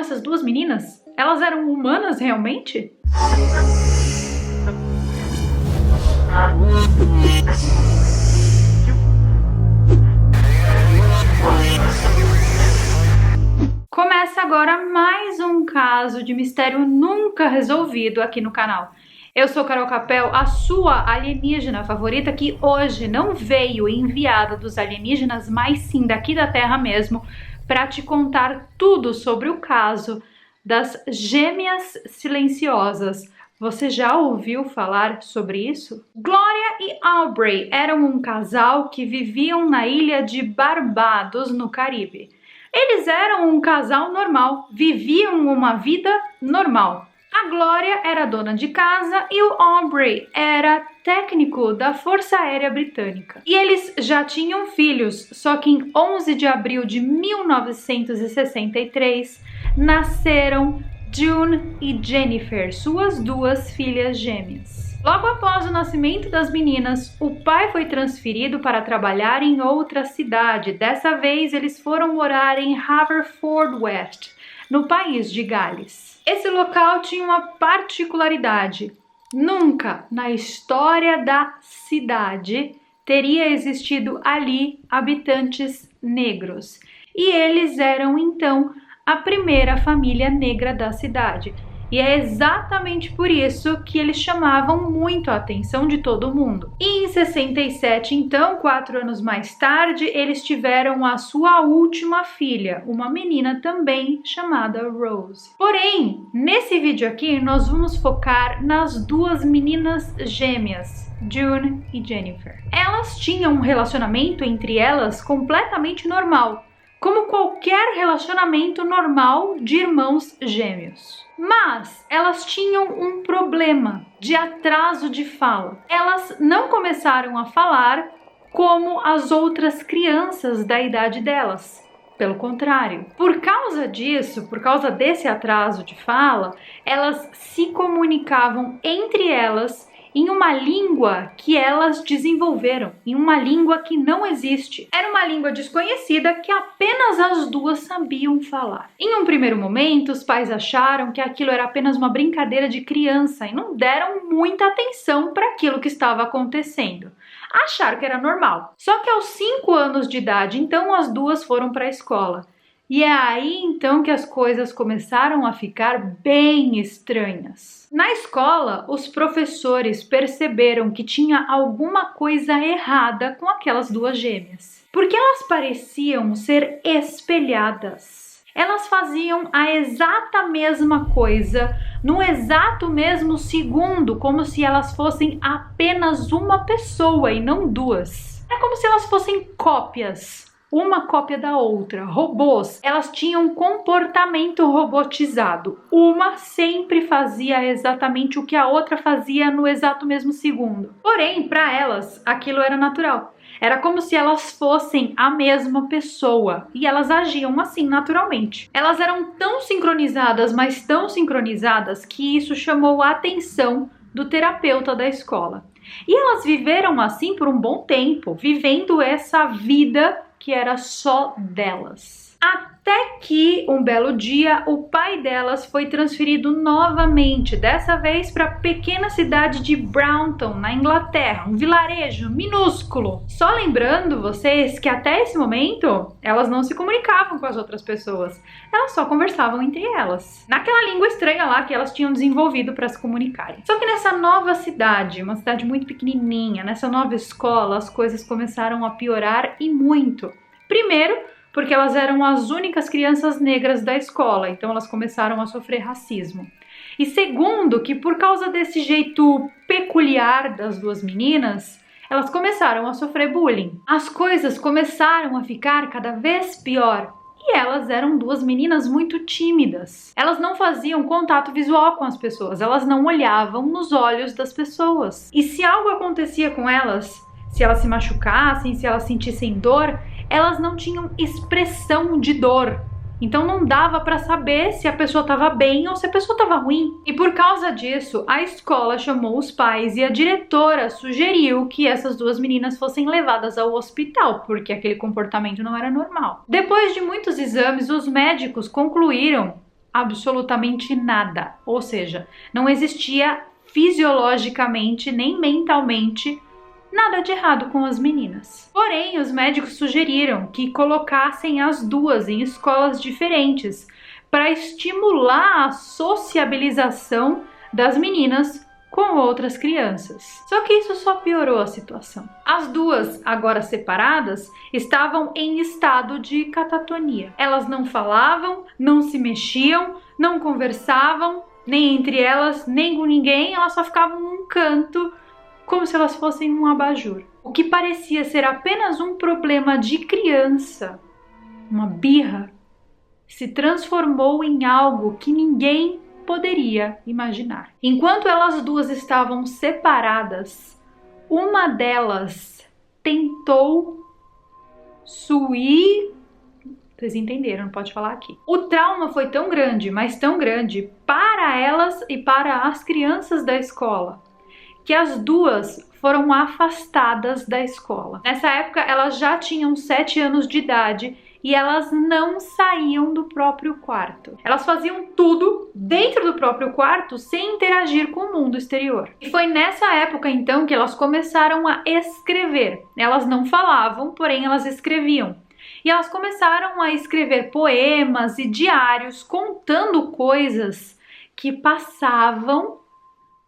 essas duas meninas? Elas eram humanas realmente? Começa agora mais um caso de mistério nunca resolvido aqui no canal. Eu sou Carol Capel, a sua alienígena favorita, que hoje não veio enviada dos alienígenas, mas sim daqui da Terra mesmo, para te contar tudo sobre o caso das Gêmeas Silenciosas. Você já ouviu falar sobre isso? Gloria e Aubrey eram um casal que viviam na ilha de Barbados, no Caribe. Eles eram um casal normal, viviam uma vida normal. A Gloria era dona de casa e o Aubrey era técnico da Força Aérea Britânica. E eles já tinham filhos, só que em 11 de abril de 1963 nasceram June e Jennifer, suas duas filhas gêmeas. Logo após o nascimento das meninas, o pai foi transferido para trabalhar em outra cidade. Dessa vez, eles foram morar em Haverfordwest, no país de Gales. Esse local tinha uma particularidade. Nunca na história da cidade teria existido ali habitantes negros. E eles eram, então, a primeira família negra da cidade. E é exatamente por isso que eles chamavam muito a atenção de todo mundo. E em 67, então, 4 anos mais tarde, eles tiveram a sua última filha, uma menina também chamada Rose. Porém, nesse vídeo aqui, nós vamos focar nas duas meninas gêmeas, June e Jennifer. Elas tinham um relacionamento entre elas completamente normal, como qualquer relacionamento normal de irmãos gêmeos. Mas elas tinham um problema de atraso de fala. Elas não começaram a falar como as outras crianças da idade delas. Pelo contrário. Por causa disso, por causa desse atraso de fala, elas se comunicavam entre elas em uma língua que elas desenvolveram, em uma língua que não existe. Era uma língua desconhecida que apenas as duas sabiam falar. Em um primeiro momento, os pais acharam que aquilo era apenas uma brincadeira de criança e não deram muita atenção para aquilo que estava acontecendo. Acharam que era normal. Só que aos 5 anos de idade, então, as duas foram para a escola. E é aí então que as coisas começaram a ficar bem estranhas. Na escola, os professores perceberam que tinha alguma coisa errada com aquelas duas gêmeas, porque elas pareciam ser espelhadas. Elas faziam a exata mesma coisa, no exato mesmo segundo, como se elas fossem apenas uma pessoa e não duas. É como se elas fossem cópias. Uma cópia da outra, robôs. Elas tinham um comportamento robotizado. Uma sempre fazia exatamente o que a outra fazia no exato mesmo segundo. Porém, para elas, aquilo era natural. Era como se elas fossem a mesma pessoa e elas agiam assim naturalmente. Elas eram tão sincronizadas, mas tão sincronizadas, que isso chamou a atenção do terapeuta da escola. E elas viveram assim por um bom tempo, vivendo essa vida que era só delas. Até que, um belo dia, o pai delas foi transferido novamente, dessa vez para a pequena cidade de Brownton, na Inglaterra, um vilarejo minúsculo. Só lembrando vocês que até esse momento, elas não se comunicavam com as outras pessoas, elas só conversavam entre elas, naquela língua estranha lá que elas tinham desenvolvido para se comunicarem. Só que nessa nova cidade, uma cidade muito pequenininha, nessa nova escola, as coisas começaram a piorar e muito. Primeiro, porque elas eram as únicas crianças negras da escola, então elas começaram a sofrer racismo. E segundo, que por causa desse jeito peculiar das duas meninas, elas começaram a sofrer bullying. As coisas começaram a ficar cada vez pior. E elas eram duas meninas muito tímidas. Elas não faziam contato visual com as pessoas, elas não olhavam nos olhos das pessoas. E se algo acontecia com elas, se elas se machucassem, se elas sentissem dor, elas não tinham expressão de dor. Então não dava para saber se a pessoa estava bem ou se a pessoa estava ruim. E por causa disso, a escola chamou os pais e a diretora sugeriu que essas duas meninas fossem levadas ao hospital, porque aquele comportamento não era normal. Depois de muitos exames, os médicos concluíram absolutamente nada. Ou seja, não existia fisiologicamente nem mentalmente nada de errado com as meninas. Porém, os médicos sugeriram que colocassem as duas em escolas diferentes para estimular a sociabilização das meninas com outras crianças. Só que isso só piorou a situação. As duas, agora separadas, estavam em estado de catatonia. Elas não falavam, não se mexiam, não conversavam, nem entre elas, nem com ninguém, elas só ficavam num canto, como se elas fossem um abajur. O que parecia ser apenas um problema de criança, uma birra, se transformou em algo que ninguém poderia imaginar. Enquanto elas duas estavam separadas, uma delas tentou Vocês entenderam, não pode falar aqui. O trauma foi tão grande, mas tão grande para elas e para as crianças da escola, que as duas foram afastadas da escola. Nessa época, elas já tinham 7 anos de idade e elas não saíam do próprio quarto. Elas faziam tudo dentro do próprio quarto sem interagir com o mundo exterior. E foi nessa época, então, que elas começaram a escrever. Elas não falavam, porém elas escreviam. E elas começaram a escrever poemas e diários contando coisas que passavam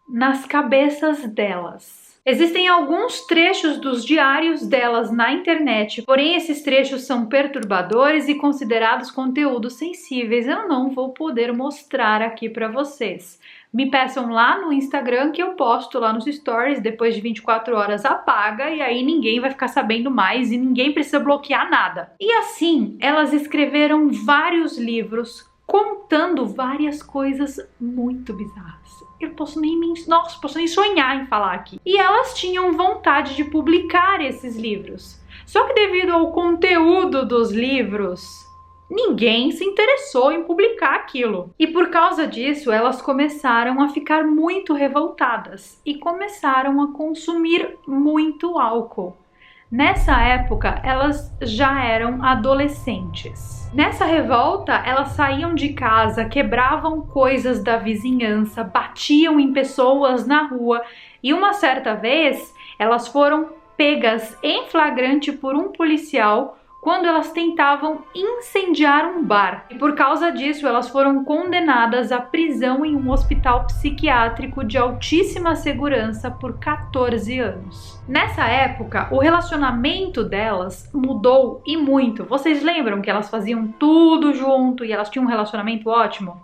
nas cabeças delas. Existem alguns trechos dos diários delas na internet, porém esses trechos são perturbadores e considerados conteúdos sensíveis. Eu não vou poder mostrar aqui para vocês. Me peçam lá no Instagram que eu posto lá nos stories, depois de 24 horas apaga e aí ninguém vai ficar sabendo mais e ninguém precisa bloquear nada. E assim, elas escreveram vários livros contando várias coisas muito bizarras. Eu posso nem sonhar em falar aqui. E elas tinham vontade de publicar esses livros. Só que devido ao conteúdo dos livros, ninguém se interessou em publicar aquilo. E por causa disso, elas começaram a ficar muito revoltadas e começaram a consumir muito álcool. Nessa época, elas já eram adolescentes. Nessa revolta, elas saíam de casa, quebravam coisas da vizinhança, batiam em pessoas na rua e uma certa vez, elas foram pegas em flagrante por um policial quando elas tentavam incendiar um bar. E por causa disso, elas foram condenadas à prisão em um hospital psiquiátrico de altíssima segurança por 14 anos. Nessa época, o relacionamento delas mudou e muito. Vocês lembram que elas faziam tudo junto e elas tinham um relacionamento ótimo?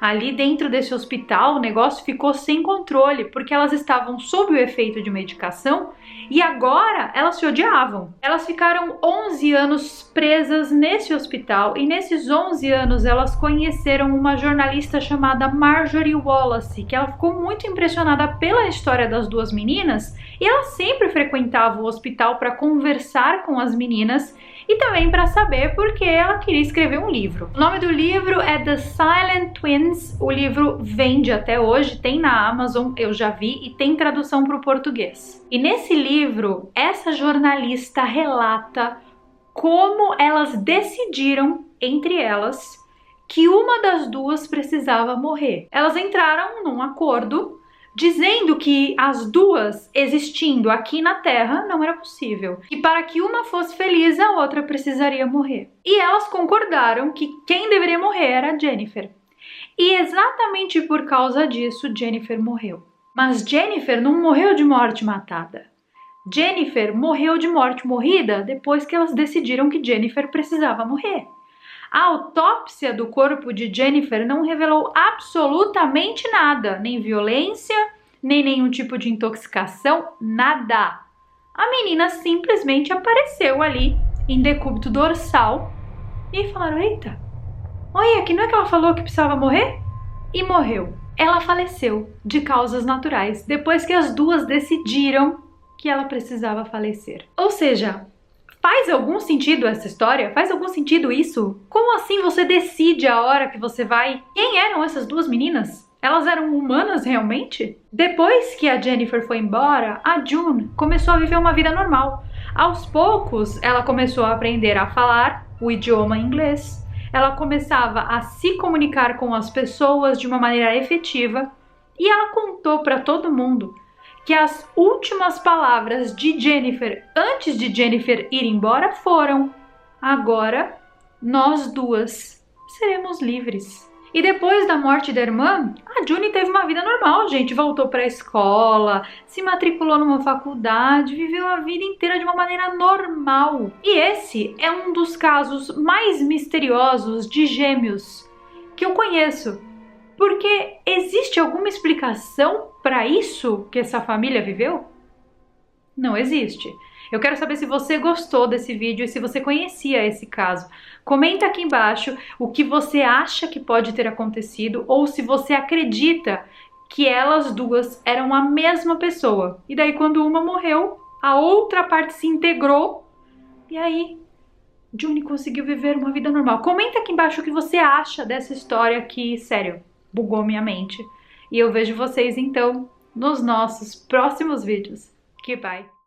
Ali dentro desse hospital, o negócio ficou sem controle, porque elas estavam sob o efeito de medicação e agora elas se odiavam. Elas ficaram 11 anos presas nesse hospital e nesses 11 anos elas conheceram uma jornalista chamada Marjorie Wallace, que ela ficou muito impressionada pela história das duas meninas e ela sempre frequentava o hospital para conversar com as meninas e também para saber porque ela queria escrever um livro. O nome do livro é The Silent Twins. O livro vende até hoje, tem na Amazon, eu já vi, e tem tradução para o português. E nesse livro, essa jornalista relata como elas decidiram, entre elas, que uma das duas precisava morrer. Elas entraram num acordo dizendo que as duas existindo aqui na Terra não era possível. E para que uma fosse feliz, a outra precisaria morrer. E elas concordaram que quem deveria morrer era Jennifer. E exatamente por causa disso, Jennifer morreu. Mas Jennifer não morreu de morte matada. Jennifer morreu de morte morrida depois que elas decidiram que Jennifer precisava morrer. A autópsia do corpo de Jennifer não revelou absolutamente nada, nem violência, nem nenhum tipo de intoxicação, nada. A menina simplesmente apareceu ali, em decúbito dorsal, e falaram, eita, olha, que não é que ela falou que precisava morrer? E morreu. Ela faleceu de causas naturais, depois que as duas decidiram que ela precisava falecer. Ou seja, faz algum sentido essa história? Faz algum sentido isso? Como assim você decide a hora que você vai? Quem eram essas duas meninas? Elas eram humanas realmente? Depois que a Jennifer foi embora, a June começou a viver uma vida normal. Aos poucos, ela começou a aprender a falar o idioma inglês. ela começava a se comunicar com as pessoas de uma maneira efetiva e ela contou para todo mundo que as últimas palavras de Jennifer antes de Jennifer ir embora foram: agora nós duas seremos livres. E depois da morte da irmã, a June teve uma vida normal, gente. Voltou para a escola, se matriculou numa faculdade, viveu a vida inteira de uma maneira normal. E esse é um dos casos mais misteriosos de gêmeos que eu conheço. Porque existe alguma explicação para isso que essa família viveu? Não existe. Eu quero saber se você gostou desse vídeo e se você conhecia esse caso. Comenta aqui embaixo o que você acha que pode ter acontecido ou se você acredita que elas duas eram a mesma pessoa. E daí quando uma morreu, a outra parte se integrou e aí June conseguiu viver uma vida normal. Comenta aqui embaixo o que você acha dessa história que, sério, bugou minha mente. E eu vejo vocês então nos nossos próximos vídeos. Goodbye!